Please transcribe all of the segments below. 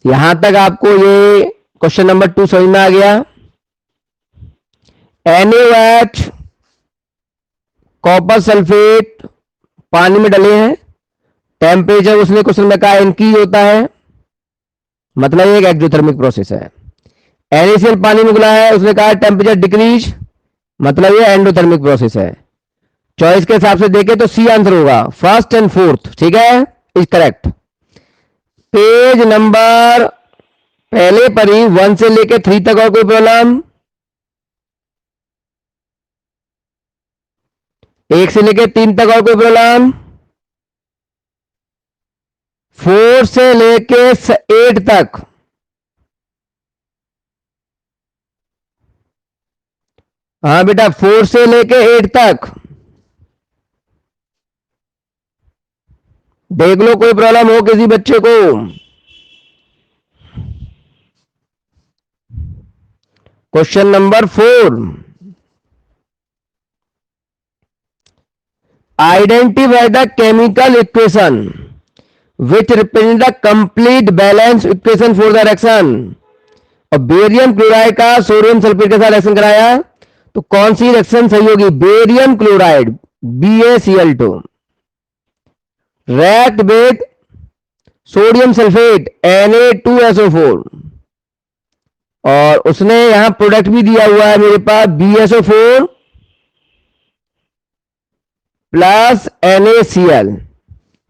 यहां तक आपको ये क्वेश्चन नंबर 2 समझ में आ गया। NaOH कॉपर सल्फेट पानी में डले हैं, टेम्परेचर उसने क्वेश्चन में कहा इंक्रीज होता है, मतलब ये एक एक्सोथर्मिक प्रोसेस है। NaCl पानी में घुला है, उसने कहा टेम्परेचर डिक्रीज, मतलब ये एंडोथर्मिक प्रोसेस है। चॉइस के हिसाब से देखें तो सी आंसर होगा, फर्स्ट एंड फोर्थ, ठीक है, इज करेक्ट। पेज नंबर पहले पर ही 1 से लेके 3 तक और कोई प्रॉब्लम? 1 से लेके 3 तक और कोई प्रॉब्लम? 4 से लेके 8 तक? हाँ बेटा, 4 से लेके 8 तक देख लो, कोई प्रॉब्लम हो किसी बच्चे को? Question number 4, identify the chemical equation which represent the complete balance equation for the reaction. और बेरियम क्लोराइड का सोडियम सल्फेट के साथ रिएक्शन कराया, तो कौन सी रिएक्शन सही होगी? Barium chloride BaCl2 react with sodium sulphate Na2SO4, और उसने यहां प्रोडक्ट भी दिया हुआ है मेरे पास, BSO4 प्लस NaCl,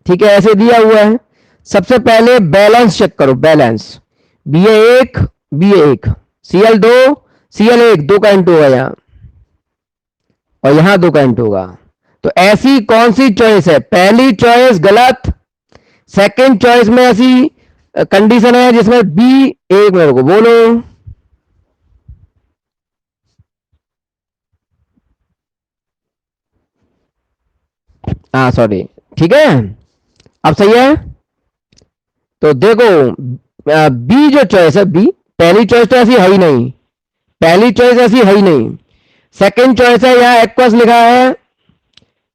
ठीक है, ऐसे दिया हुआ है। सबसे पहले बैलेंस चेक करो, balance Ba1 Ba1 Cl2 Cl1, 2 का इंटू होगा यहां, और यहां 2 का इंटू होगा। तो ऐसी कौन सी चॉइस है? पहली चॉइस गलत, सेकंड चॉइस में ऐसी कंडीशन है जिसमें बी, एक मिनट को बोलो, हाँ सॉरी, ठीक है, अब सही है। तो देखो, बी जो चॉइस है, बी पहली चॉइस तो ऐसी है ही नहीं, पहली चॉइस ऐसी है ही नहीं। सेकंड चॉइस है, यहां एक्वस लिखा है,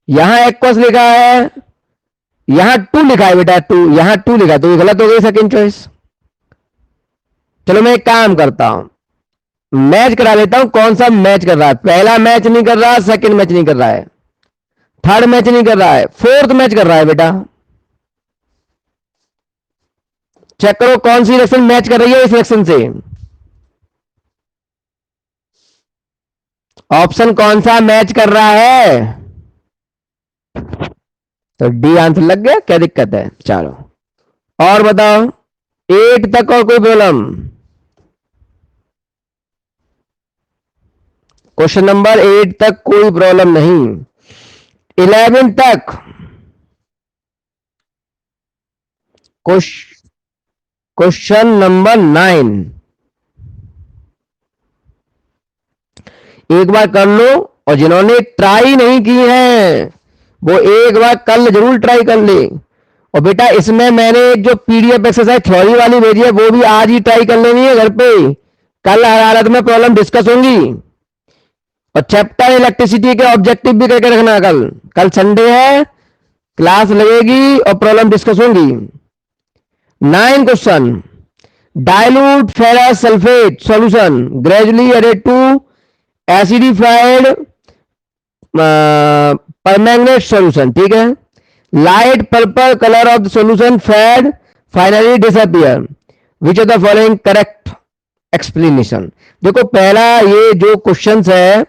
यहां एक्वस लिखा है, यहां 2 लिखा है बेटा, 2 यहां 2 लिखा है, तो ये गलत हो गई सेकंड चॉइस। चलो मैं एक काम करता हूं, मैच करा लेता हूं, कौन सा मैच कर रहा है। पहला मैच नहीं कर रहा, सेकंड मैच नहीं कर रहा है, थर्ड मैच नहीं कर रहा है, फोर्थ मैच कर रहा है बेटा। चेक करो कौन सी रिएक्शन मैच कर रही है इस रिएक्शन से। ऑप्शन कौन सा मैच कर रहा है? तो डी आंसर लग गया, क्या दिक्कत है? चलो और बताओ, 8 तक और कोई प्रॉब्लम? क्वेश्चन नंबर 8 तक कोई प्रॉब्लम नहीं। 11 तक क्वेश्चन नंबर 9 एक बार कर लो, और जिन्होंने ट्राई नहीं की है वो एक बार कल जरूर ट्राई कर ले। और बेटा इसमें मैंने एक जो PDF एक्सरसाइज थ्योरी वाली भेजी है वो भी आज ही ट्राई कर लेनी है घर पे, कल हर हालत में प्रॉब्लम डिस्कस होंगी। और चैप्टर इलेक्ट्रिसिटी के ऑब्जेक्टिव भी करके रखना, कल कल संडे है, क्लास लगेगी और प्रॉब्लम डिस्कस होंगी। 9 question, dilute ferrous sulphate solution gradually added to acidified permanganate solution, ठीक है, light purple colour of the solution fade finally disappear, which of the following correct explanation. देखो पहला ये जो क्वेश्चन है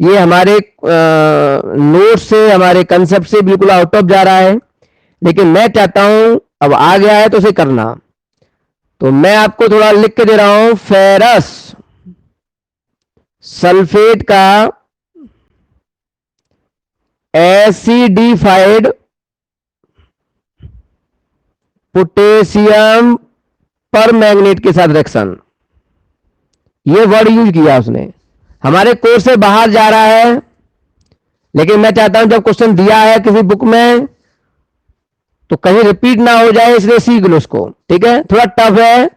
ये हमारे नोट से, हमारे कंसेप्ट से बिल्कुल आउट ऑफ जा रहा है, लेकिन मैं चाहता हूं अब आ गया है तो उसे करना। तो मैं आपको थोड़ा लिख के दे रहा हूं, फेरस सल्फेट का एसिडिफाइड पोटेशियम पर मैग्नेट के साथ रिएक्शन, ये वर्ड यूज किया उसने, हमारे कोर्स से बाहर जा रहा है, लेकिन मैं चाहता हूं जब क्वेश्चन दिया है किसी बुक में तो कहीं रिपीट ना हो जाए, इसलिए सीख लो उसको, ठीक है, थोड़ा टफ है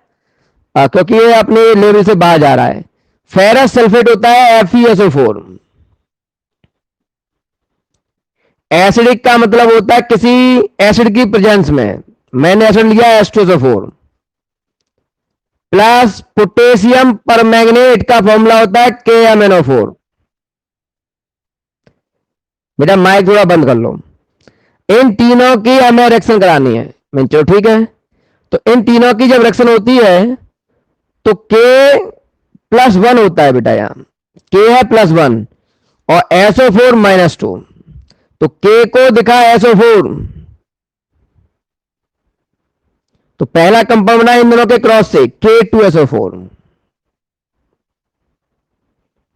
क्योंकि ये अपने लेवल से बाहर जा रहा है। फेरस सल्फेट होता है FeSO4, एसिडिक का मतलब होता है किसी एसिड की प्रेजेंस में, मैंने एसिड लिया H2SO4, प्लस पोटेशियम परमैंगनेट का फॉर्मूला होता है KMnO4। बेटा माइक थोड़ा बंद कर लो। इन तीनों की हमें रिएक्शन करानी है। मैं चलो ठीक है, तो इन तीनों की जब रिएक्शन होती है तो K+1 होता है बेटा, यहां K है +1 और SO4 -2, तो K को दिखा SO4, तो पहला कंपाउंड बना इन दोनों के क्रॉस से K2SO4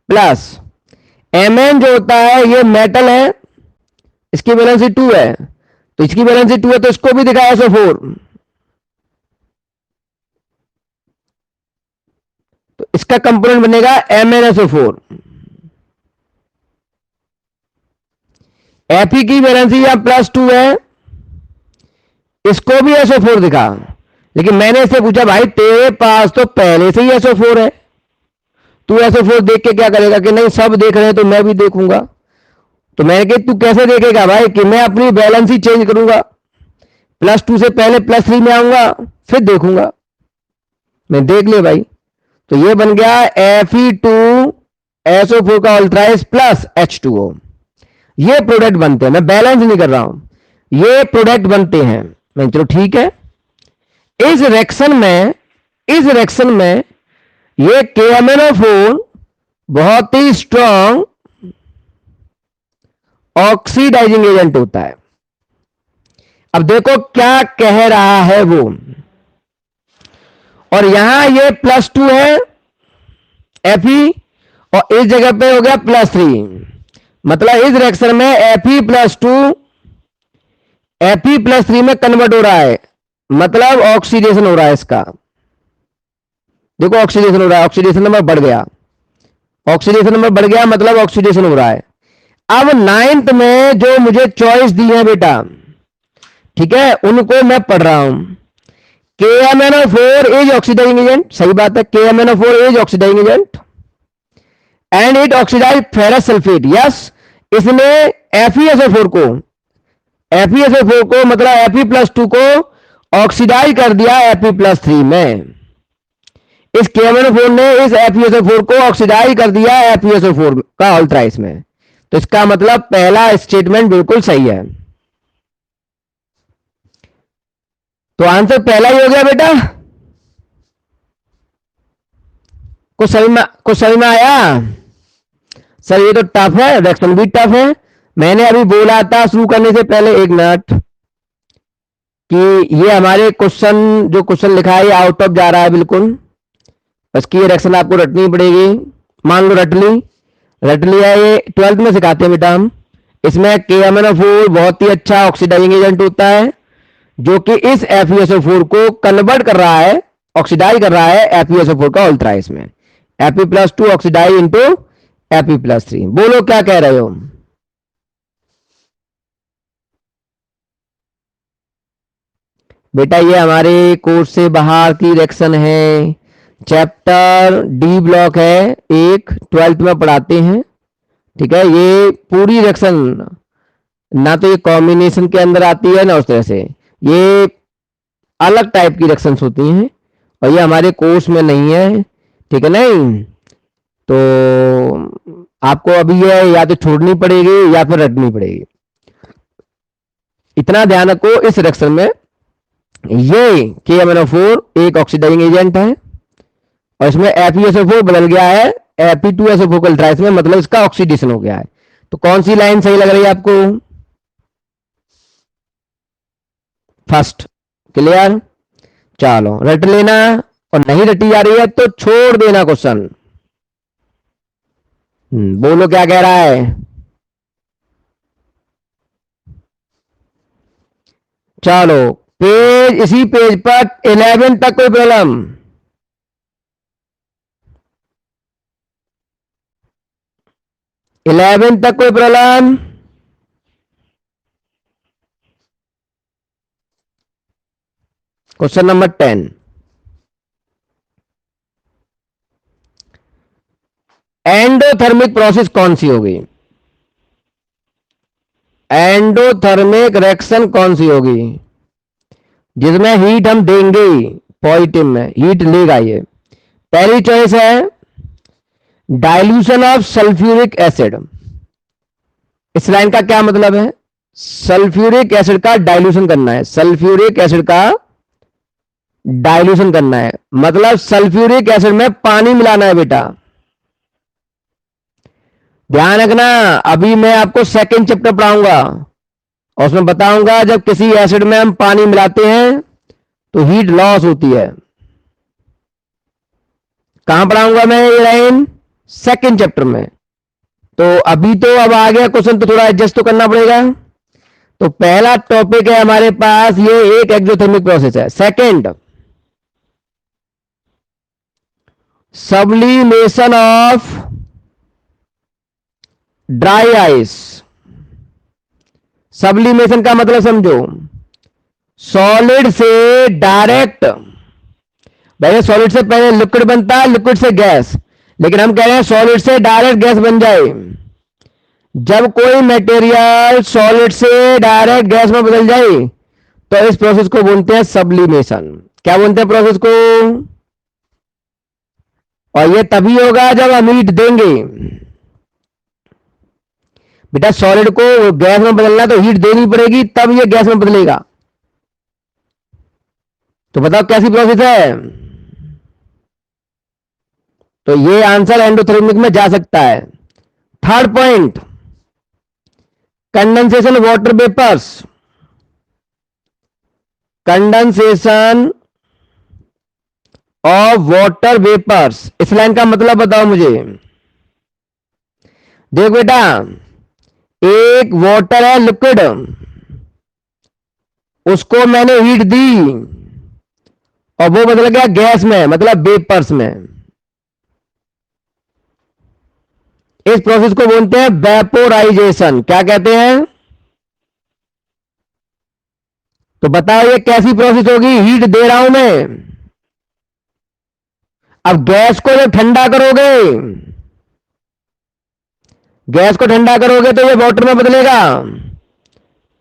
प्लस Mn जो होता है ये मेटल है, इसकी वैलेंसी 2 है, तो इसकी वैलेंसी 2 है तो इसको भी दिखा SO4, तो इसका कंपोनेंट बनेगा MnSO4। Fe की वैलेंसी यहां +2 है, इसको भी SO4 दिखा, लेकिन मैंने इससे पूछा भाई तेरे पास तो पहले से ही SO4 है, तू SO4 देख के क्या करेगा कि नहीं सब देख रहे हैं तो मैं भी देखूंगा। तो मैंने कहा तू कैसे देखेगा भाई कि मैं अपनी बैलेंस ही चेंज करूंगा, +2 से पहले +3 में आऊंगा फिर देखूंगा। मैं देख लिया भाई, तो ये बन गया Fe2SO4 का अल्ट्राइज प्लस H2O। ये प्रोडक्ट बनते हैं, मैं बैलेंस नहीं कर रहा हूं, ये प्रोडक्ट बनते हैं। मैं चलो ठीक है, इस रिएक्शन में ये KMnO4 बहुत ही स्ट्रॉन्ग ऑक्सीडाइजिंग एजेंट होता है। अब देखो क्या कह रहा है वो, और यहां ये +2 है Fe और इस जगह पे हो गया +3, मतलब इस रिएक्शन में Fe+3 में कन्वर्ट हो रहा है, मतलब ऑक्सीडेशन हो रहा है इसका। देखो ऑक्सीडेशन हो रहा है, ऑक्सीडेशन नंबर बढ़ गया, ऑक्सीडेशन नंबर बढ़ गया मतलब ऑक्सीडेशन हो रहा है। अब 9th में जो मुझे चॉइस दी है बेटा, ठीक है, उनको मैं पढ़ रहा हूं। KMnO4 इज ऑक्सीडाइजिंग एजेंट, सही बात है, KMnO4 is oxidising agent and it oxidise ferrous sulphate. Yes, इसने FeSO4 को मतलब Fe+2 को ऑक्सीडाइज कर दिया Fe+3 में। इस KMnO4 ने इस FeSO4 को ऑक्सीडाइज कर दिया FeSO4 का अल्ट्राइज में, तो इसका मतलब पहला स्टेटमेंट बिल्कुल सही है। तो आंसर पहला ही हो गया बेटा। कुछ समझ में आया? सर ये तो टफ है, रिएक्शन भी टफ है। मैंने अभी बोला था शुरू करने से पहले 1 मिनट कि ये हमारे जो क्वेश्चन लिखा है आउट ऑफ जा रहा है बिल्कुल, बस की ये रिएक्शन आपको रटनी पड़ेगी। मान लो रट लिया, ये 12th में सिखाते हैं बेटा हम। इसमें KMnO4 बहुत ही अच्छा ऑक्सीडाइजिंग एजेंट होता है, जो कि इस FeSO4 को कन्वर्ट कर रहा है, ऑक्सीडाइज कर रहा है FeSO4 का अल्ट्राइज में। Fe+2 oxidise into Fe+3। बोलो क्या कह रहे हो? बेटा ये हमारे कोर्स से बाहर की रिएक्शन है, चैप्टर डी ब्लॉक है, 12th में पढ़ाते हैं, ठीक है। ये पूरी रिएक्शन ना तो ये कॉम्बिनेशन के अंदर आती है ना उस तरह से, ये अलग टाइप की रिएक्शंस होती हैं और ये हमारे कोर्स में नहीं है, ठीक है। नहीं तो आपको अभी ये या तो छोड़नी पड़ेगी या फिर रटनी पड़ेगी। इतना ध्यान रखो, इस रिएक्शन में ये KMnO4 एक ऑक्सीडाइजिंग एजेंट है और इसमें FeSO4 बदल गया है Fe2SO4 अल्ट्राइज में, मतलब इसका ऑक्सीडेशन हो गया है। तो कौन सी लाइन सही लग रही है आपको? फर्स्ट। क्लियर? चलो रट लेना, और नहीं रटी जा रही है तो छोड़ देना क्वेश्चन। बोलो क्या कह रहा है? चलो इसी पेज पर 11 तक कोई प्रॉब्लम? इलेवन तक कोई problem? Question number 10, endothermic process कौन सी होगी? एंडोथर्मिक रिएक्शन कौन सी होगी जिसमें हीट हम देंगे? पॉजिटिव में हीट लेगा ये, पहली चॉइस है डाइल्यूशन ऑफ सल्फ्यूरिक एसिड। इस लाइन का क्या मतलब है? सल्फ्यूरिक एसिड का डाइल्यूशन करना है, सल्फ्यूरिक एसिड का डाइल्यूशन करना है, मतलब सल्फ्यूरिक एसिड में पानी मिलाना है बेटा। ध्यान रखना, अभी मैं आपको सेकंड चैप्टर पढ़ाऊंगा और उसमें बताऊंगा जब किसी एसिड में हम पानी मिलाते हैं तो हीट लॉस होती है। कहां पढ़ाऊंगा मैं ये लाइन? सेकंड चैप्टर में। तो अभी तो अब आ गया क्वेश्चन, तो थोड़ा एडजस्ट तो करना पड़ेगा। तो पहला टॉपिक है हमारे पास, ये एक एक्सोथर्मिक प्रोसेस है। Second, sublimation of dry ice. Sublimation का मतलब समझो, सॉलिड से डायरेक्ट, पहले सॉलिड से पहले लिक्विड बनता है, लिक्विड से गैस, लेकिन हम कह रहे हैं सॉलिड से डायरेक्ट गैस बन जाए। जब कोई मटेरियल सॉलिड से डायरेक्ट गैस में बदल जाए तो इस प्रोसेस को बोलते हैं सब्लिमेशन। क्या बोलते हैं प्रोसेस को? और ये तभी होगा जब हम हीट देंगे। बेटा सॉलिड को गैस में बदलना तो हीट देनी पड़ेगी, तब ये गैस में बदलेगा। तो बताओ कैसी प्रोसेस है? तो ये आंसर एंडोथर्मिक में जा सकता है। Third point, condensation water vapours. Condensation of water vapours, इस लाइन का मतलब बताओ मुझे। देख बेटा, एक वाटर है लिक्विड, उसको मैंने हीट दी और वो बदल गया गैस में, मतलब वेपर्स में। इस प्रोसेस को बोलते हैं वेपोराइजेशन। क्या कहते हैं? तो बताओ ये कैसी प्रोसेस होगी? हीट दे रहा हूं मैं, अब गैस को जब ठंडा करोगे, गैस को ठंडा करोगे तो ये वाटर में बदलेगा।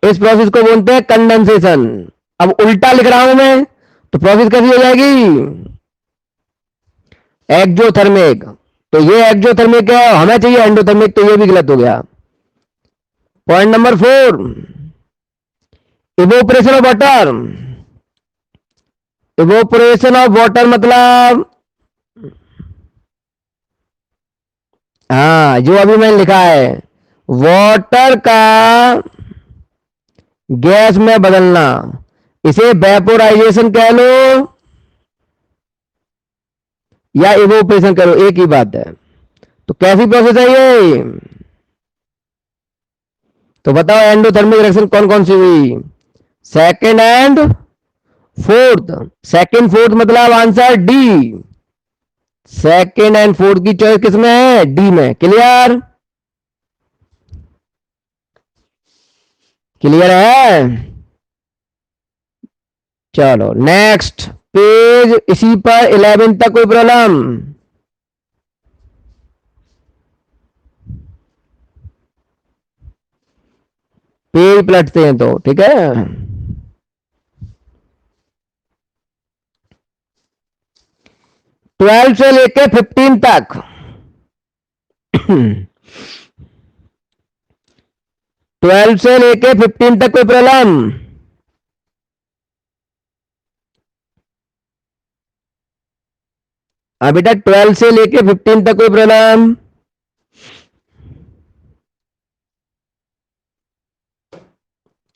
इस प्रोसेस को बोलते हैं कंडेंसेशन। अब उल्टा लिख रहा हूं मैं, तो प्रोसेस कैसी हो जाएगी? एक्जोथर्मिक। तो ये एक्जोथर्मिक है, हमें चाहिए एंडोथर्मिक, तो ये भी गलत हो गया। Point number 4, evaporation of water. Evaporation of water मतलब, हाँ जो अभी मैंने लिखा है, वाटर का गैस में बदलना, इसे वेपोराइजेशन कह लो या इवोपरेशन करो, एक ही बात है। तो कैसी प्रोसेस है ये? तो बताओ एंडोथर्मिक रिएक्शन कौन कौन सी हुई? Second and fourth. Second fourth मतलब answer D. Second and fourth की चॉइस किसमें है? डी में। क्लियर? क्लियर है? चलो नेक्स्ट पेज, इसी पर 11 तक कोई प्रॉब्लम? पेज पलटते हैं तो ठीक है। 12 से लेके 15 तक 12 से लेके 15 तक कोई प्रॉब्लम? हाँ बेटा, 12 से लेके 15 तक कोई प्रॉब्लम?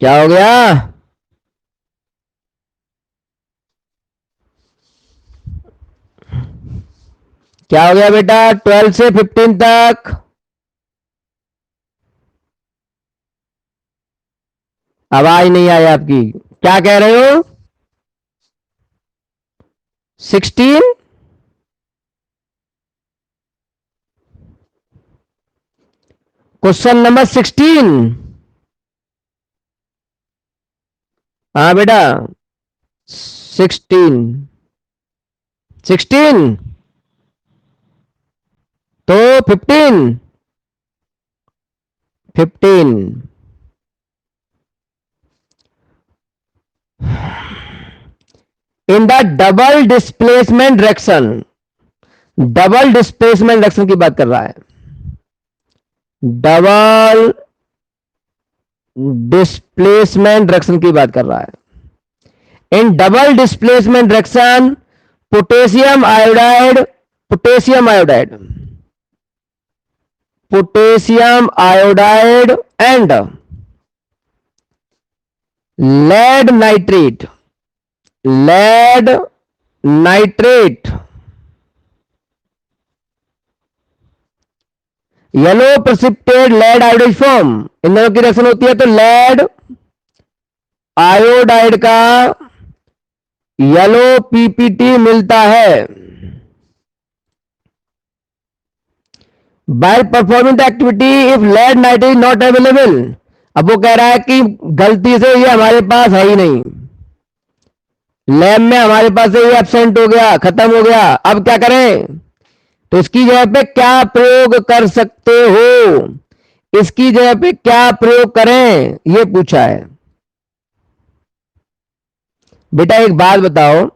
क्या हो गया? क्या हो गया बेटा 12 से 15 तक? आवाज नहीं आई आपकी, क्या कह रहे हो? 16? Question number 16? हाँ बेटा 16। 16 तो 15। 15 in the double displacement direction, double displacement reaction की बात कर रहा है, डबल डिस्प्लेसमेंट रिएक्शन की बात कर रहा है। In double displacement reaction potassium iodide, potassium iodide, potassium iodide and lead nitrate, lead nitrate, yellow precipitate lead iodide form, इन दोनों की रिएक्शन होती है तो लेड आयोडाइड का येलो पीपीटी मिलता है। By performing the activity if lead nitrate not available, अब वो कह रहा है कि गलती से ये हमारे पास है ही नहीं, लैब में हमारे पास से ये एब्सेंट हो गया, खत्म हो गया, अब क्या करें? तो इसकी जगह पे क्या प्रयोग कर सकते हो, इसकी जगह पे क्या प्रयोग करें, ये पूछा है। बेटा एक बात बताओ,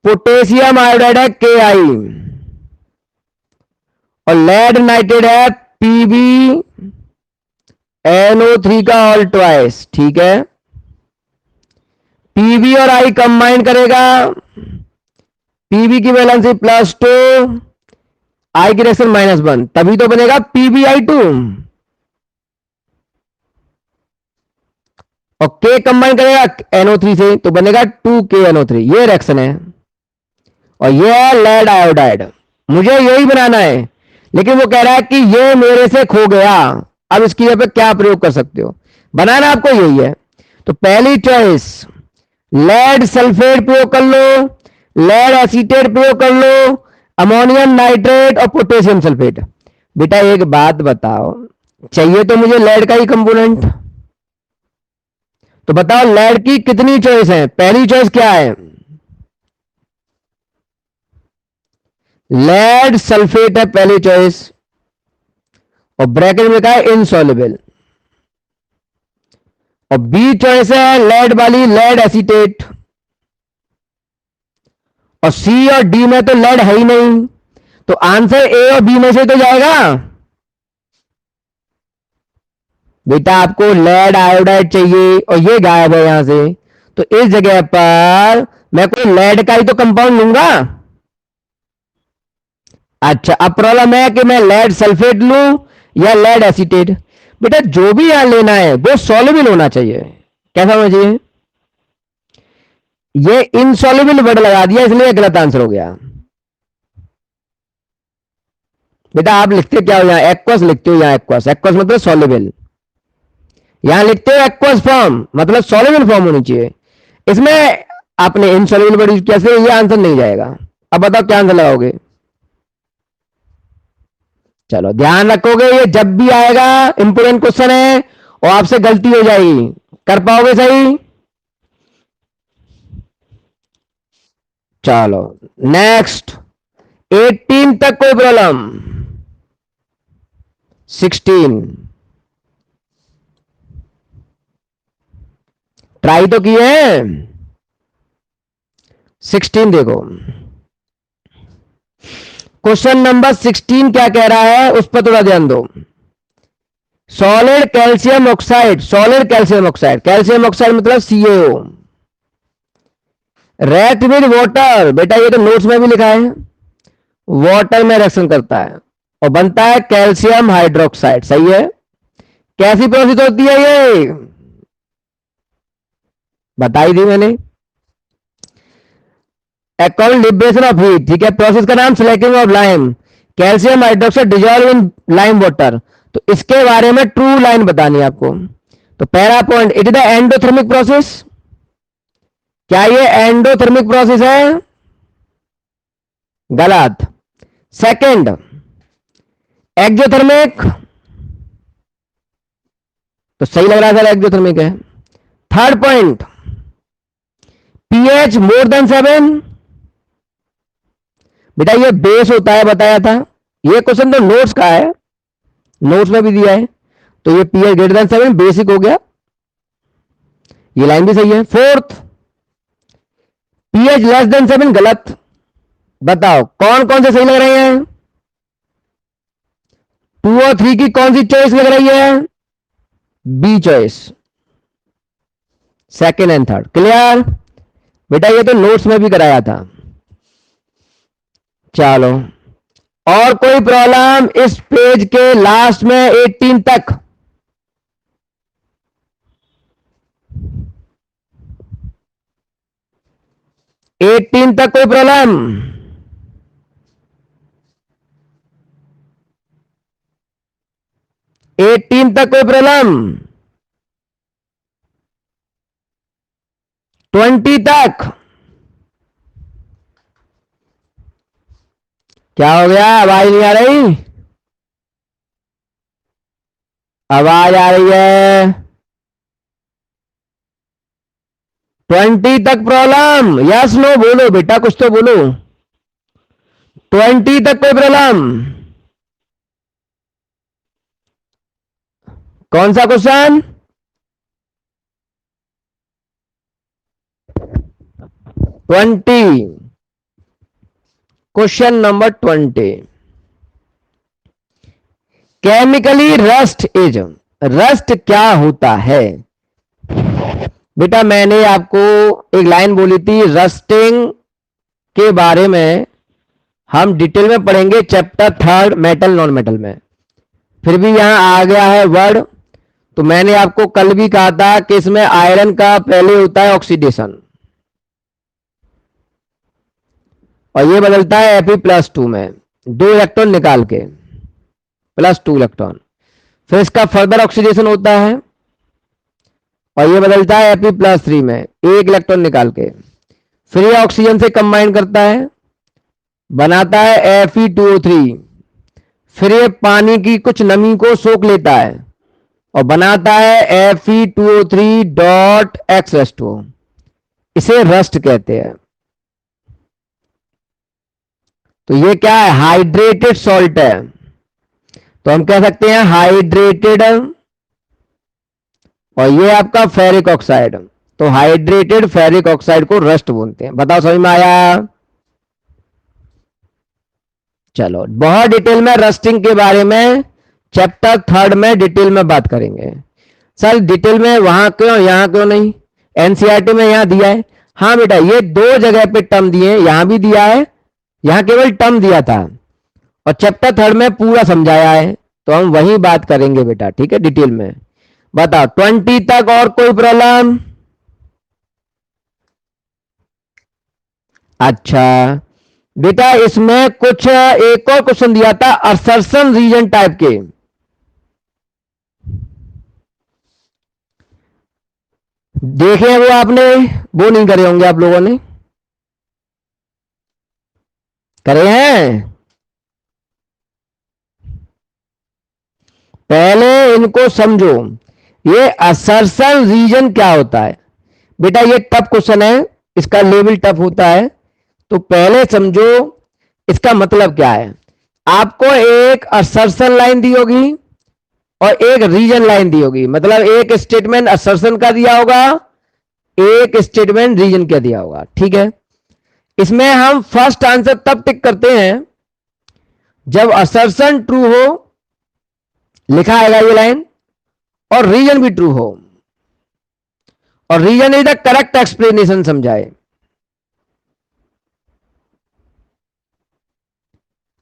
पोटेशियम आयोडाइड है KI और लेड नाइट्रेट है PbNO3 का ऑल ट्वाइस, ठीक है। Pb और I कंबाइन करेगा, Pb की वैलेंसी +2, I की रिएक्शन -1, तभी तो बनेगा PbI2 और K कंबाइन करेगा NO3 से तो बनेगा 2KNO3, ये रिएक्शन है और ये है लेड आयोडाइड। मुझे यही बनाना है, लेकिन वो कह रहा है कि ये मेरे से खो गया, अब इसकी जगह पे क्या प्रयोग कर सकते हो, बनाना आपको यही है। तो पहली चॉइस लेड सल्फेट प्रयोग कर लो, लेड एसीटेट प्रयोग कर लो, अमोनियम नाइट्रेट और पोटेशियम सल्फेट। बेटा एक बात बताओ, चाहिए तो मुझे लेड का ही कंपोनेंट, तो बताओ लेड की कितनी चॉइस है? पहली चॉइस क्या है? लेड सल्फेट है पहली चॉइस और ब्रैकेट में लिखा है इनसॉल्युबल, और बी चॉइस है लेड वाली लेड एसीटेट, और सी और डी में तो लेड है ही नहीं, तो आंसर ए और बी में से तो जाएगा। बेटा आपको लेड आयोडाइड चाहिए और ये गायब है यहां से, तो इस जगह पर मैं कोई लेड का ही तो कंपाउंड लूंगा। अच्छा अब प्रॉब्लम है कि मैं लेड सल्फेट लूं या लेड एसीटेट। बेटा जो भी यहां लेना है वो सॉल्युबल होना चाहिए, कैसा होना चाहिए? ये इनसॉल्युबल वर्ड लगा दिया इसलिए गलत आंसर हो गया। बेटा आप लिखते क्या हो, यहां एक्वस लिखते हो, यहां एक्वस, एक्वस मतलब सॉल्युबल, यहां लिखते हो एक्वस फॉर्म मतलब सॉल्युबल फॉर्म होनी चाहिए, इसमें आपने इनसॉल्युबल वर्ड यूज किया, ये आंसर नहीं जाएगा। अब बताओ क्या आंसर लगाओगे? चलो ध्यान रखोगे, ये जब भी आएगा इंपोर्टेंट क्वेश्चन है और आपसे गलती हो जाएगी, कर पाओगे सही? चलो नेक्स्ट, 18 तक कोई प्रॉब्लम? 16 ट्राई तो किए हैं। 16 देखो, क्वेश्चन नंबर 16 क्या कह रहा है उस पर थोड़ा ध्यान दो। Solid calcium oxide, solid calcium oxide, calcium oxide मतलब CaO, रिएक्ट विद वाटर, बेटा ये तो नोट्स में भी लिखा है, वाटर में रिएक्शन करता है और बनता है कैल्शियम हाइड्रोक्साइड, सही है। कैसी प्रोसेस होती है ये? बताई थी मैंने, अकॉर्डिंग लिबरेशन ऑफ हीट, ठीक है। प्रोसेस का नाम selecting of lime, calcium hydroxide dissolve in lime water, तो इसके बारे में ट्रू लाइन बतानी है आपको। तो पहला point, it is the endothermic process, क्या ये एंडोथर्मिक प्रोसेस है? गलत। सेकंड, एक्सोथर्मिक, तो सही लग रहा है सर, एक्सोथर्मिक है। Third point, pH more than 7, बेटा ये बेस होता है बताया था, ये क्वेश्चन तो नोट्स का है, नोट्स में भी दिया है, तो ये pH ग्रेटर देन 7 बेसिक हो गया, ये लाइन भी सही है। फोर्थ, pH लेस देन 7 गलत, बताओ कौन कौन से सही लग रहे हैं? 2 और 3 की कौन सी चॉइस लग रही है? B choice, second and third. Clear बेटा, ये तो नोट्स में भी कराया था। चलो, और कोई प्रॉब्लम इस पेज के लास्ट में 18 तक? एटीन तक कोई प्रॉब्लम? एटीन तक कोई प्रॉब्लम? 20 तक? क्या हो गया, आवाज नहीं आ रही? आवाज आ रही है? 20 तक प्रॉब्लम? यस नो बोलो बेटा, कुछ तो बोलो। 20 तक कोई प्रॉब्लम? कौन सा question? Twenty. Question number 20। Chemically rust is, rust क्या होता है? बेटा मैंने आपको एक लाइन बोली थी, रस्टिंग के बारे में हम डिटेल में पढ़ेंगे चैप्टर 3 मेटल नॉन मेटल में। फिर भी यहां आ गया है वर्ड, तो मैंने आपको कल भी कहा था कि इसमें आयरन का पहले होता है ऑक्सीडेशन, और ये बदलता है Fe+2 में 2 इलेक्ट्रॉन निकाल के, +2 इलेक्ट्रॉन। फिर इसका फर्दर ऑक्सीडेशन होता है और ये बदलता है Fe+3 में 1 इलेक्ट्रॉन निकाल के। फिर ये ऑक्सीजन से कंबाइन करता है, बनाता है Fe2O3। फिर ये पानी की कुछ नमी को सोख लेता है और बनाता है Fe2O3.X। इसे रस्ट कहते हैं। तो ये क्या है, हाइड्रेटेड सॉल्ट है, तो हम कह सकते हैं हाइड्रेटेड। और ये आपका फेरिक ऑक्साइड, तो हाइड्रेटेड फेरिक ऑक्साइड को रस्ट बोलते हैं। बताओ समझ में आया? चलो, बहुत डिटेल में रस्टिंग के बारे में चैप्टर 3 में डिटेल में बात करेंगे। सर डिटेल में वहां क्यों, यहां क्यों नहीं? एनसीईआरटी में यहां दिया है। हाँ बेटा, ये 2 जगह पे टर्म दिए, यहां भी दिया है, यहां केवल टर्म दिया था, और चैप्टर 3 में पूरा समझाया है, तो हम वही बात करेंगे बेटा, ठीक है, डिटेल में। बताओ 20 तक और कोई प्रॉब्लम? अच्छा बेटा, इसमें कुछ एक और क्वेश्चन दिया था असर्शन रीजन टाइप के। देखे वो आपने? वो नहीं करे होंगे आप लोगों ने, करे हैं? पहले इनको समझो, ये असर्शन रीजन क्या होता है। बेटा ये टफ क्वेश्चन है, इसका लेवल टफ होता है, तो पहले समझो इसका मतलब क्या है। आपको एक असर्शन लाइन दी होगी और एक रीजन लाइन दी होगी, मतलब एक स्टेटमेंट असर्शन का दिया होगा, एक स्टेटमेंट रीजन का दिया होगा, ठीक है। इसमें हम फर्स्ट आंसर तब टिक करते हैं जब असर्शन ट्रू हो, लिखा आएगा ये लाइन, और रीजन भी ट्रू हो, और reason is the correct explanation समझाए।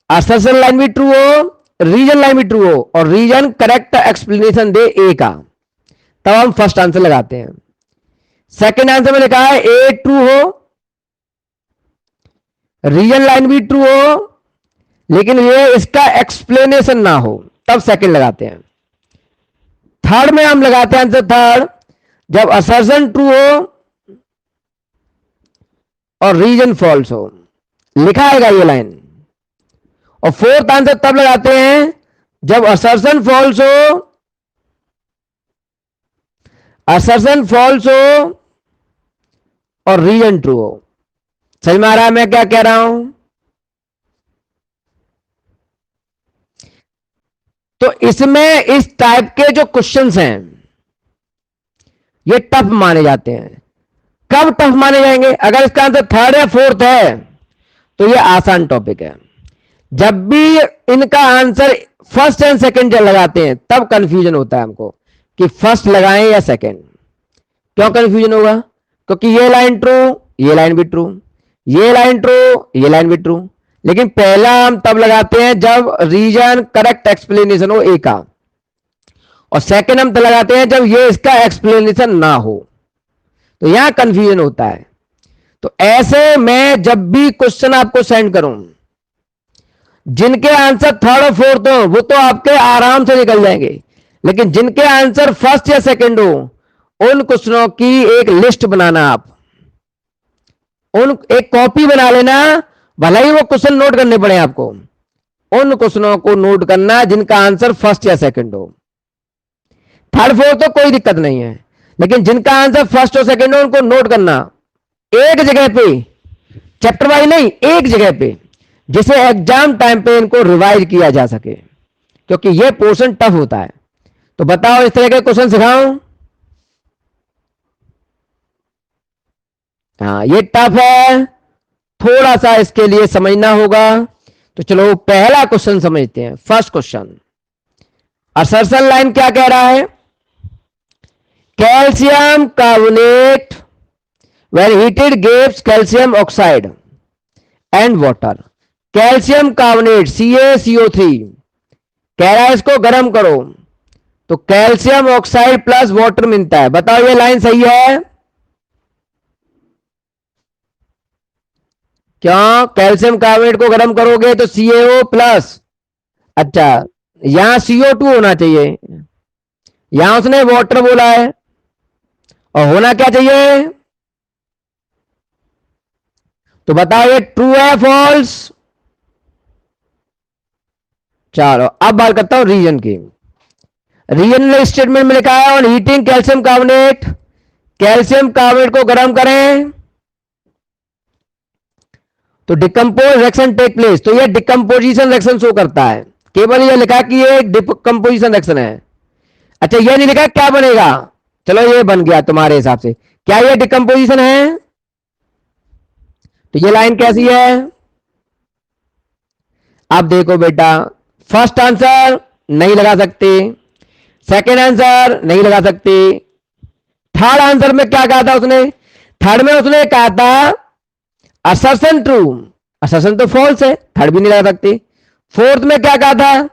असर्शन लाइन भी ट्रू हो, रीजन लाइन भी ट्रू हो, और रीजन करेक्ट एक्सप्लेनेशन दे ए का, तब हम फर्स्ट आंसर लगाते हैं। सेकंड आंसर में लिखा है ए ट्रू हो, रीजन लाइन भी ट्रू हो, लेकिन ये इसका एक्सप्लेनेशन ना हो, तब सेकंड लगाते हैं। थर्ड में हम लगाते हैं आंसर थर्ड जब असर्शन ट्रू हो और रीजन फॉल्स हो, लिखा आएगा ये लाइन। और फोर्थ आंसर तब लगाते हैं जब असर्शन फॉल्स हो, असर्शन फॉल्स हो और रीजन ट्रू हो। समझ में आ रहा है मैं क्या कह रहा हूं? तो इसमें इस टाइप के जो क्वेश्चंस हैं ये टफ माने जाते हैं। कब टफ माने जाएंगे? अगर इसका आंसर थर्ड या फोर्थ है तो ये आसान टॉपिक है। जब भी इनका आंसर फर्स्ट एंड सेकंड लगाते हैं तब कंफ्यूजन होता है हमको कि फर्स्ट लगाएं या सेकंड। क्यों कंफ्यूजन होगा? क्योंकि ये लाइन ट्रू, ये लाइन भी ट्रू, ये लाइन ट्रू, ये लाइन भी ट्रू, लेकिन पहला हम तब लगाते हैं जब रीजन करेक्ट एक्सप्लेनेशन हो ए का, और सेकंड हम तब लगाते हैं जब ये इसका एक्सप्लेनेशन ना हो। तो यहां कंफ्यूजन होता है। तो ऐसे मैं जब भी क्वेश्चन आपको सेंड करूं, जिनके आंसर थर्ड और फोर्थ हो वो तो आपके आराम से निकल जाएंगे, लेकिन जिनके आंसर फर्स्ट या सेकंड हो उन क्वेश्चनों की एक लिस्ट बनाना, आप उन एक कॉपी बना लेना, भले ही वो क्वेश्चन नोट करने पड़े आपको, उन क्वेश्चनों को नोट करना जिनका आंसर फर्स्ट या सेकंड हो। थर्ड फोर्थ तो कोई दिक्कत नहीं है, लेकिन जिनका आंसर फर्स्ट और सेकंड हो उनको नोट करना एक जगह पे, चैप्टर वाइज नहीं, एक जगह पे, जिसे एग्जाम टाइम पे इनको रिवाइज किया जा सके, क्योंकि ये पोर्शन टफ होता है। तो बताओ इस तरह के क्वेश्चन सिखाऊं? हाँ ये टफ है, थोड़ा सा इसके लिए समझना होगा। तो चलो पहला क्वेश्चन समझते हैं। फर्स्ट क्वेश्चन, असर्शन लाइन क्या कह रहा है? Calcium carbonate when heated gives calcium oxide and water। Calcium carbonate CaCO3 कह रहा है इसको गर्म करो तो कैल्शियम ऑक्साइड प्लस वाटर मिलता है। बताओ ये लाइन सही है? क्यों? कैल्शियम कार्बोनेट को गर्म करोगे तो CaO प्लस, अच्छा यहां CO2 होना चाहिए, यहां उसने वाटर बोला है, और होना क्या चाहिए? तो बताओ ये ट्रू है फॉल्स? चलो अब बात करता हूं रीजन की। रीजन स्टेटमेंट में लिखा है on heating calcium carbonate, calcium carbonate को गर्म करें तो डिकम्पोज रिएक्शन टेक प्लेस। तो ये डिकम्पोजिशन रिएक्शन शो करता है, केवल ये लिखा कि ये डिकम्पोजिशन रिएक्शन है। अच्छा ये नहीं लिखा क्या बनेगा, चलो ये बन गया तुम्हारे हिसाब से, क्या ये डिकम्पोजिशन है? तो ये लाइन कैसी है? अब देखो बेटा, फर्स्ट आंसर नहीं लगा सकते, सेकेंड आंसर नहीं लगा सकते, थर्ड आंसर में क्या कहा था उसने? थर्ड में उसने कहा था असर्शन ट्रू, असर्शन तो फॉल्स है, थर्ड भी नहीं लगा सकते। फोर्थ में क्या कहा था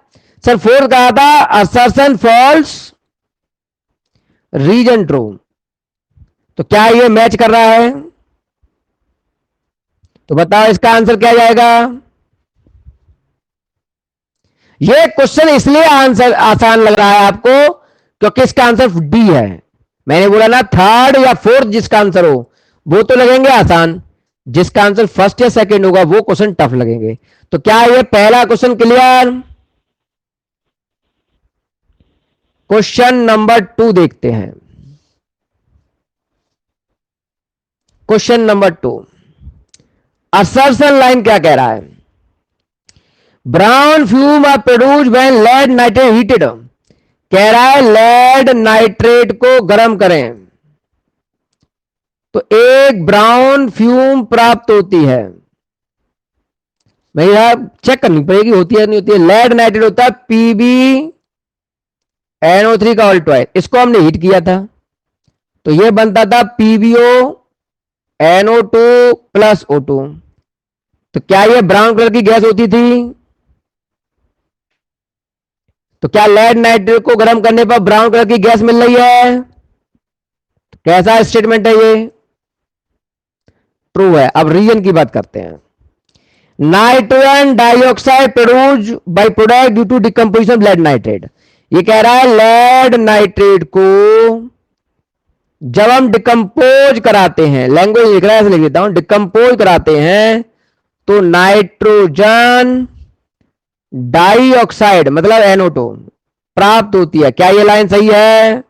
सर? फोर्थ कहा था असर्शन फॉल्स, रीजन ट्रू। तो क्या ये मैच कर रहा है? तो बताओ इसका आंसर क्या जाएगा? ये क्वेश्चन इसलिए आंसर आसान लग रहा है आपको क्योंकि इसका आंसर डी है। मैंने बोला ना थर्ड या फोर्थ जिसका आंसर हो वो तो लगेंगे आसान, जिसका आंसर फर्स्ट या सेकंड होगा वो क्वेश्चन टफ लगेंगे। तो क्या ये पहला क्वेश्चन क्लियर? क्वेश्चन नंबर 2 देखते हैं। क्वेश्चन नंबर 2, असर्शन लाइन क्या कह रहा है? Brown fume are produce when lead nitrate heated. कह रहा है लेड नाइट्रेट को गर्म करें तो एक ब्राउन फ्यूम प्राप्त होती है। भैया चेक करनी पड़ेगी होती है नहीं होती है। लेड नाइट्रेट होता है PbNO3 का ऑल्टोइड, इसको हमने हीट किया था तो ये बनता था PbO NO2 प्लस O2। तो क्या ये ब्राउन कलर की गैस होती थी? तो क्या लेड नाइट्रेट को गर्म करने पर ब्राउन कलर की गैस मिल रही है? तो कैसा स्टेटमेंट है ये? ट्रू है। अब रीजन की बात करते हैं। Nitrogen dioxide produce by product due to decomposition lead nitrate. ये कह रहा है लेड नाइट्रेट को जब हम डिकम्पोज कराते हैं, लैंग्वेज लिख रहा है ऐसे लिख देता हूं, डिकम्पोज कराते हैं तो नाइट्रोजन डाइऑक्साइड मतलब NO2 प्राप्त होती है। क्या ये लाइन सही है?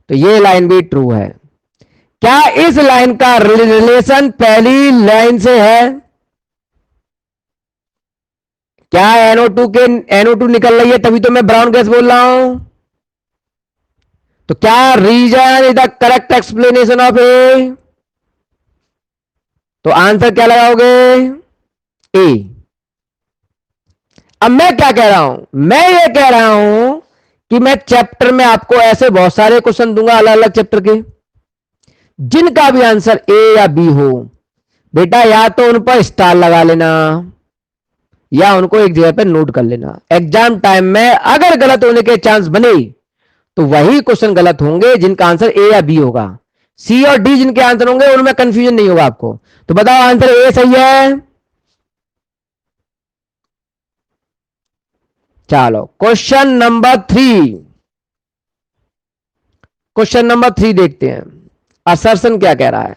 तो ये लाइन भी ट्रू है। क्या इस लाइन का रिलेशन पहली लाइन से है? क्या NO2 के NO2 निकल रही है तभी तो मैं ब्राउन गैस बोल रहा हूं। तो क्या reason is the correct explanation of A? तो आंसर क्या लगाओगे? ए। अब मैं क्या कह रहा हूं, मैं ये कह रहा हूं कि मैं चैप्टर में आपको ऐसे बहुत सारे क्वेश्चन दूंगा अलग अलग चैप्टर के, जिनका भी आंसर ए या बी हो, बेटा या तो उन पर स्टार लगा लेना या उनको एक जगह पर नोट कर लेना। एग्जाम टाइम में अगर गलत होने के चांस बने तो वही क्वेश्चन गलत होंगे जिनका आंसर ए या बी होगा। सी और डी जिनके आंसर होंगे उनमें कंफ्यूजन नहीं होगा आपको। तो बताओ आंसर ए सही है? चलो क्वेश्चन नंबर 3, क्वेश्चन नंबर 3 देखते हैं। असर्शन क्या कह रहा है?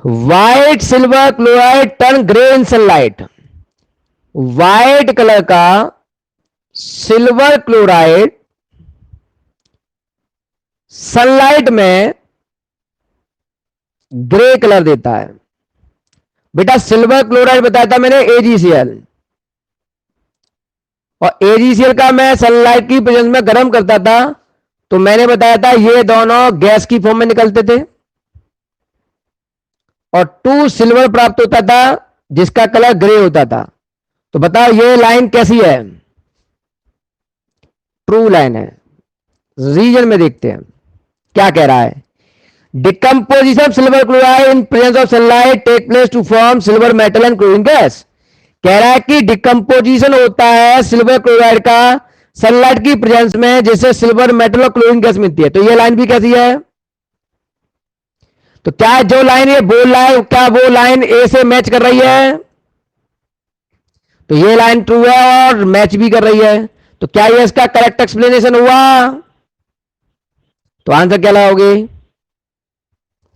White silver chloride turn grey इन सनलाइट। व्हाइट कलर का सिल्वर क्लोराइड सनलाइट में ग्रे कलर देता है। बेटा सिल्वर क्लोराइड बताया था मैंने AgCl, और AgCl का मैं सनलाइट की प्रेजेंस में गर्म करता था तो मैंने बताया था ये दोनों गैस की फॉर्म में निकलते थे और 2 सिल्वर प्राप्त होता था जिसका कलर ग्रे होता था। तो बताओ ये लाइन कैसी है? ट्रू लाइन है। रीजन में देखते हैं क्या कह रहा है। Decomposition silver chloride in presence of sunlight take place to form silver metal and chlorine gas. कह रहा है कि डिकम्पोजिशन होता है सिल्वर क्लोराइड का सनलाइट की प्रेजेंस में, जिससे सिल्वर मेटल और क्लोरीन गैस मिलती है। तो ये लाइन भी कैसी है? तो क्या जो लाइन ये बोल रहा है क्या वो लाइन ए से मैच कर रही है? तो ये लाइन ट्रू है और मैच भी कर रही है। तो क्या ये इसका करेक्ट एक्सप्लेनेशन हुआ? तो आंसर क्या लगाओगे?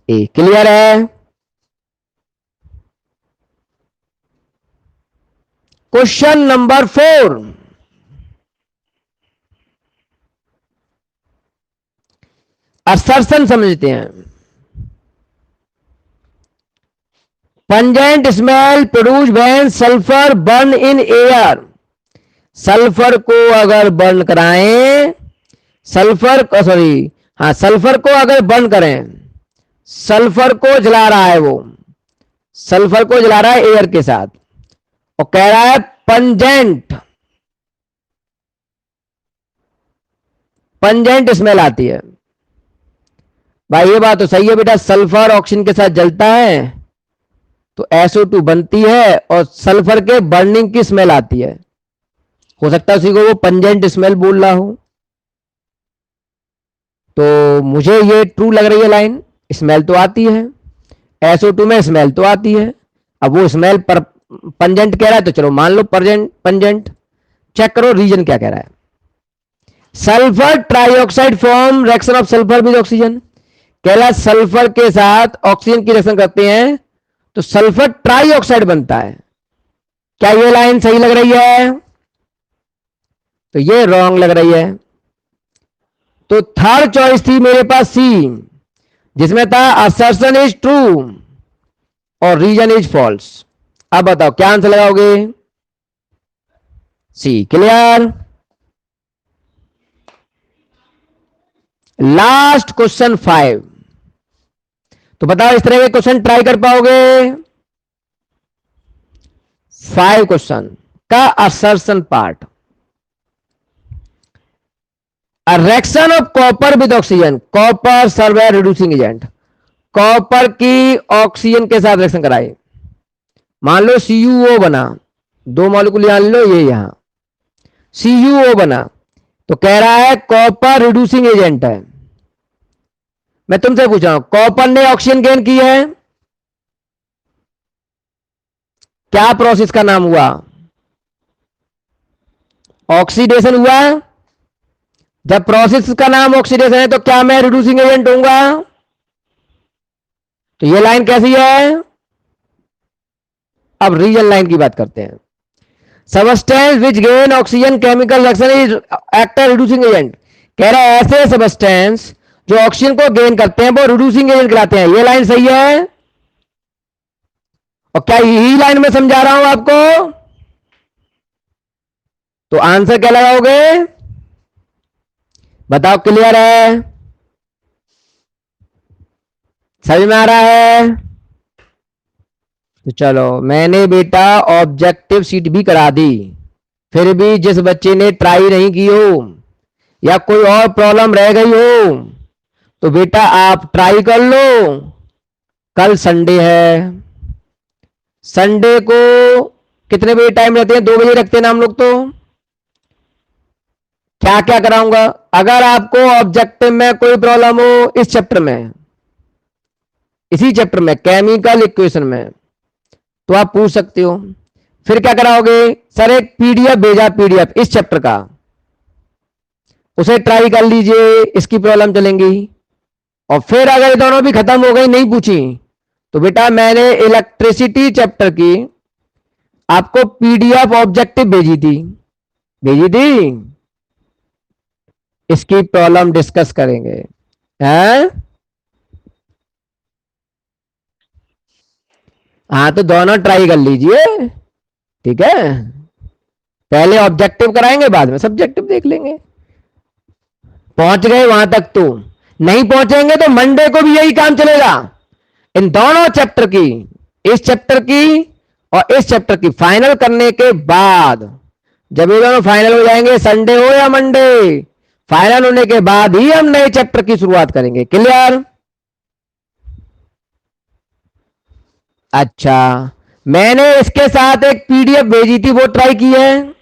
ए। क्लियर है? क्वेश्चन नंबर 4, असर्शन समझते हैं। Pungent smell produce when sulphur burn in air. Sulphur को अगर बर्न कराएं, सल्फर सॉरी, हाँ सल्फर को अगर बर्न करें, सल्फर को जला रहा है वो, सल्फर को जला रहा है एयर के साथ, और कह रहा है पंजेंट, पंजेंट स्मेल आती है। भाई ये बात तो सही है बेटा, सल्फर ऑक्सीजन के साथ जलता है तो SO2 बनती है और सल्फर के बर्निंग की स्मेल आती है। हो सकता है उसी को वो पंजेंट स्मेल बोल रहा हो। तो मुझे ये ट्रू लग रही है लाइन। स्मेल तो आती है, SO2 में स्मेल तो आती है। अब वो स्मेल पर पंजेंट कह रहा है तो चलो मान लो पंजेंट। चेक करो रीजन क्या कह रहा है। Sulphur trioxide form reaction of sulphur with oxygen. कह रहा है सल्फर के साथ ऑक्सीजन की रिएक्शन करते हैं तो सल्फर ट्राइऑक्साइड बनता है। क्या ये लाइन सही लग रही है? तो ये रॉन्ग लग रही है। तो थर्ड चॉइस थी मेरे पास सी, जिसमें था असर्शन इज ट्रू और रीजन इज फॉल्स। अब बताओ क्या आंसर लगाओगे? सी। क्लियर? Last question 5। तो बताओ इस तरह के क्वेश्चन ट्राई कर पाओगे? 5 क्वेश्चन का assertion part. Reaction of copper with oxygen. Copper serve as reducing agent. Copper की ऑक्सीजन के साथ रिएक्शन कराई, मान लो CuO बना, 2 मॉलिक्यूल यहां लो, ये यहां CuO बना, तो कह रहा है कॉपर रिड्यूसिंग एजेंट है। मैं तुमसे पूछ रहा हूं कॉपर ने ऑक्सीजन गेन की है, क्या प्रोसेस का नाम हुआ? ऑक्सीडेशन हुआ। जब प्रोसेस का नाम ऑक्सीडेशन है तो क्या मैं रिड्यूसिंग एजेंट होऊंगा? तो ये लाइन कैसी है? अब रीजन लाइन की बात करते हैं। Substance which gain oxygen chemical reaction is actor reducing agent. कह रहा है ऐसे सबस्टेंस जो ऑक्सीजन को गेन करते हैं वो रिड्यूसिंग एजेंट कहलाते हैं। ये लाइन सही है? और क्या यही लाइन में समझा रहा हूं आपको? तो आंसर क्या लगाओगे? बताओ। क्लियर है? समझ में आ रहा है? तो चलो, मैंने बेटा ऑब्जेक्टिव सीट भी करा दी। फिर भी जिस बच्चे ने ट्राई नहीं की हो या कोई और प्रॉब्लम रह गई हो तो बेटा आप ट्राई कर लो। कल संडे है। संडे को कितने बजे टाइम रहते हैं? 2 बजे रखते हैं ना हम लोग। तो क्या क्या कराऊंगा? अगर आपको ऑब्जेक्टिव में कोई प्रॉब्लम हो इस चैप्टर में, इसी चैप्टर में केमिकल इक्वेशन में, तो आप पूछ सकते हो। फिर क्या कराओगे? सर एक पीडीएफ भेजा, पीडीएफ इस चैप्टर का, उसे ट्राई कर लीजिए, इसकी प्रॉब्लम चलेंगी। और फिर अगर दोनों भी खत्म हो गई, नहीं पूछी, तो बेटा मैंने इलेक्ट्रिसिटी चैप्टर की आपको पीडीएफ ऑब्जेक्टिव भेजी थी, भेजी थी, इसकी प्रॉब्लम डिस्कस करेंगे। हैं? हाँ तो दोनों ट्राई कर लीजिए, ठीक है। पहले ऑब्जेक्टिव कराएंगे, बाद में सब्जेक्टिव देख लेंगे। पहुंच गए वहां तक? तो नहीं पहुंचेंगे तो मंडे को भी यही काम चलेगा। इन दोनों चैप्टर की, इस चैप्टर की और इस चैप्टर की फाइनल करने के बाद, जब ये दोनों फाइनल हो जाएंगे, संडे हो या मंडे, फाइनल होने के बाद ही हम नए चैप्टर की शुरुआत करेंगे। क्लियर? अच्छा, मैंने इसके साथ एक पीडीएफ भेजी थी, वो ट्राई की है?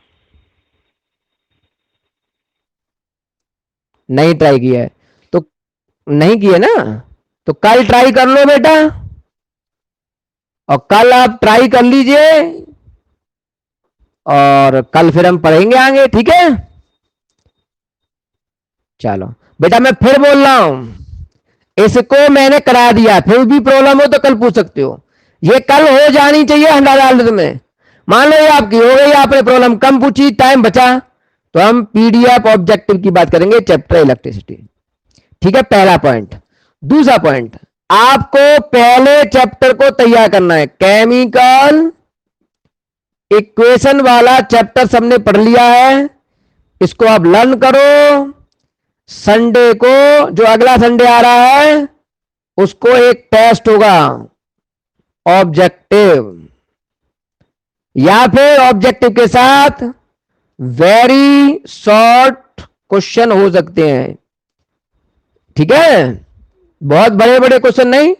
नहीं ट्राई की है? तो नहीं की है ना, तो कल ट्राई कर लो बेटा, और कल आप ट्राई कर लीजिए, और कल फिर हम पढ़ेंगे आगे, ठीक है। चलो बेटा, मैं फिर बोल रहा हूं, इसको मैंने करा दिया, फिर भी प्रॉब्लम हो तो कल पूछ सकते हो। ये कल हो जानी चाहिए 100 में। मान लो ये आपकी हो गई, आपने प्रॉब्लम कम पूछी, टाइम बचा, तो हम पीडीएफ ऑब्जेक्टिव की बात करेंगे, चैप्टर इलेक्ट्रिसिटी। ठीक है, पहला पॉइंट। दूसरा पॉइंट, आपको पहले चैप्टर को तैयार करना है। केमिकल इक्वेशन वाला चैप्टर सबने पढ़ लिया है, इसको आप लर्न करो। संडे को, जो अगला संडे आ रहा है, उसको एक टेस्ट होगा ऑब्जेक्टिव, या फिर ऑब्जेक्टिव के साथ वेरी शॉर्ट क्वेश्चन हो सकते हैं, ठीक है। बहुत बड़े बड़े क्वेश्चन नहीं,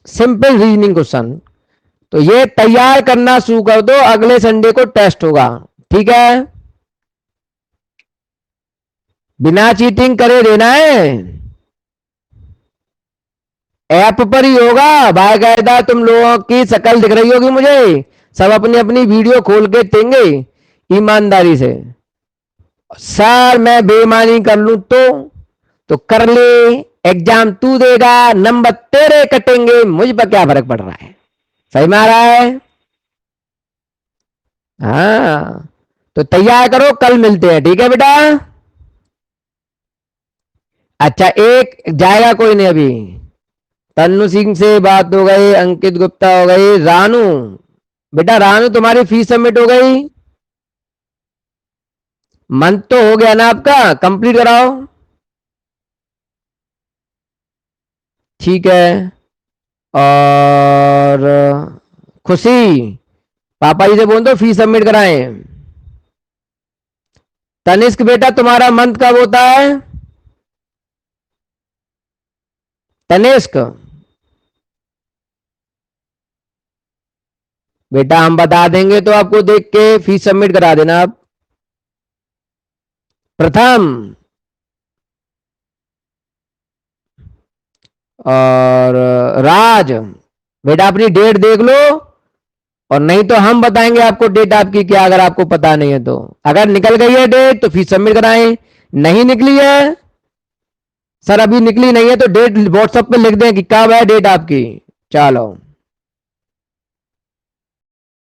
सिंपल रीजनिंग क्वेश्चन। तो ये तैयार करना शुरू कर दो, अगले संडे को टेस्ट होगा, ठीक है। बिना चीटिंग करे देना है, ऐप पर ही होगा। बाकायदा तुम लोगों की शक्ल दिख रही होगी मुझे, सब अपनी अपनी वीडियो खोल के देंगे ईमानदारी से। सर मैं बेईमानी कर लूं तो कर ले, एग्जाम तू देगा, नंबर तेरे कटेंगे, मुझ पर क्या फर्क पड़ रहा है? सही में आ रहा है? हाँ, तो तैयार करो, कल मिलते हैं, ठीक है बेटा। अच्छा, एक जाएगा कोई नहीं अभी। तन्नू सिंह से बात हो गई, अंकित गुप्ता हो गई, रानू, बेटा रानू तुम्हारी फीस सबमिट हो गई? मंथ तो हो गया ना आपका, कंप्लीट कराओ। ठीक है। और खुशी, पापा जी से बोल दो फीस सबमिट कराएं। तनिष्क बेटा, तुम्हारा मंथ कब होता है? तनिष्क बेटा, हम बता देंगे तो आपको देख के फीस सबमिट करा देना आप। प्रथम और राज, बेटा अपनी डेट देख लो, और नहीं तो हम बताएंगे आपको डेट आपकी क्या, अगर आपको पता नहीं है तो। अगर निकल गई है डेट तो फीस सबमिट कराएं, नहीं निकली है, सर अभी निकली नहीं है, तो डेट व्हाट्सएप पे लिख दें कि कब है डेट आपकी। चलो।